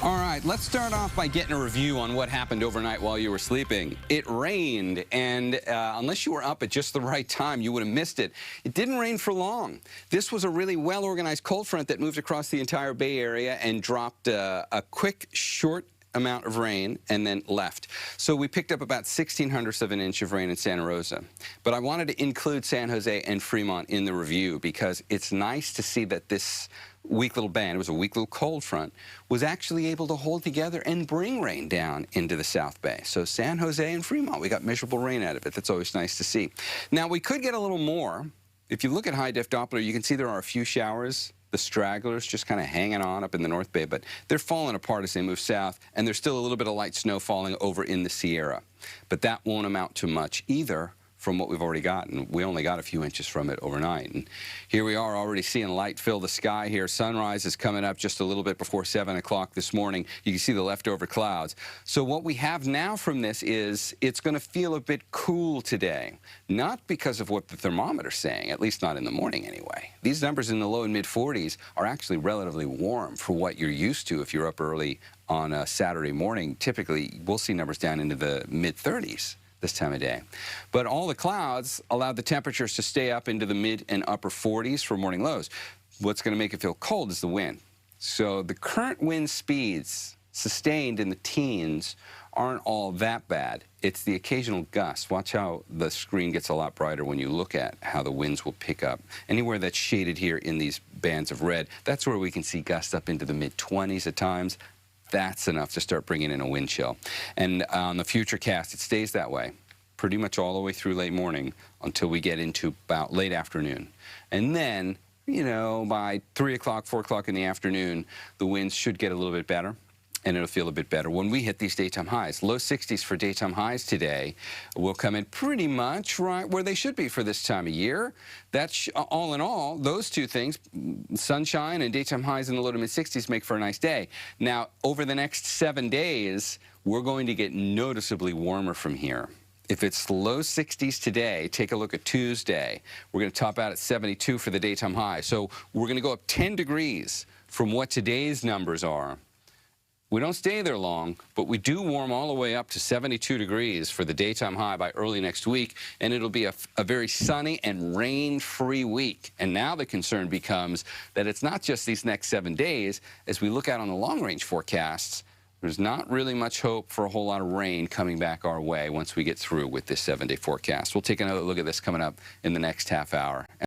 All right, let's start off by getting a review on what happened overnight while you were sleeping. It rained, and unless you were up at just the right time, you would have missed it. It didn't rain for long. This was a really well-organized cold front that moved across the entire Bay Area and dropped a quick, short amount of rain and then left. So we picked up about 1/1600ths of an inch of rain in Santa Rosa. But I wanted to include San Jose and Fremont in the review because it's nice to see that this weak little band, it was a weak little cold front, was actually able to hold together and bring rain down into the South Bay. So San Jose and Fremont, we got measurable rain out of it. That's always nice to see. Now, we could get a little more. If you look at high-def Doppler, you can see there are a few showers, the stragglers just kind of hanging on up in the North Bay, but they're falling apart as they move south, and there's still a little bit of light snow falling over in the Sierra. But that won't amount to much either from what we've already gotten. We only got a few inches from it overnight. And here we are already seeing light fill the sky here. Sunrise is coming up just a little bit before 7 o'clock this morning. You can see the leftover clouds. So what we have now from this is it's going to feel a bit cool today. Not because of what the thermometer's saying, at least not in the morning anyway. These numbers in the low and mid 40s are actually relatively warm for what you're used to if you're up early on a Saturday morning. Typically, we'll see numbers down into the mid 30s. This time of day. But all the clouds allowed the temperatures to stay up into the mid and upper 40s for morning lows. What's going to make it feel cold is the wind. So the current wind speeds sustained in the teens aren't all that bad. It's the occasional gust. Watch how the screen gets a lot brighter when you look at how the winds will pick up. Anywhere that's shaded here in these bands of red, that's where we can see gusts up into the mid 20s at times. That's enough to start bringing in a wind chill. And on the future cast, it stays that way pretty much all the way through late morning until we get into about late afternoon. And then, you know, by 3 o'clock, 4 o'clock in the afternoon, the winds should get a little bit better, and it'll feel a bit better when we hit these daytime highs. Low 60s for daytime highs today will come in pretty much right where they should be for this time of year. That's all in all, those two things, sunshine and daytime highs in the low to mid 60s make for a nice day. Now, over the next 7 days, we're going to get noticeably warmer from here. If it's low 60s today, take a look at Tuesday. We're going to top out at 72 for the daytime high. So we're going to go up 10 degrees from what today's numbers are. We don't stay there long, but we do warm all the way up to 72 degrees for the daytime high by early next week, and it'll be a very sunny and rain-free week. And now the concern becomes that it's not just these next 7 days. As we look out on the long-range forecasts, there's not really much hope for a whole lot of rain coming back our way once we get through with this 7-day forecast. We'll take another look at this coming up in the next half hour.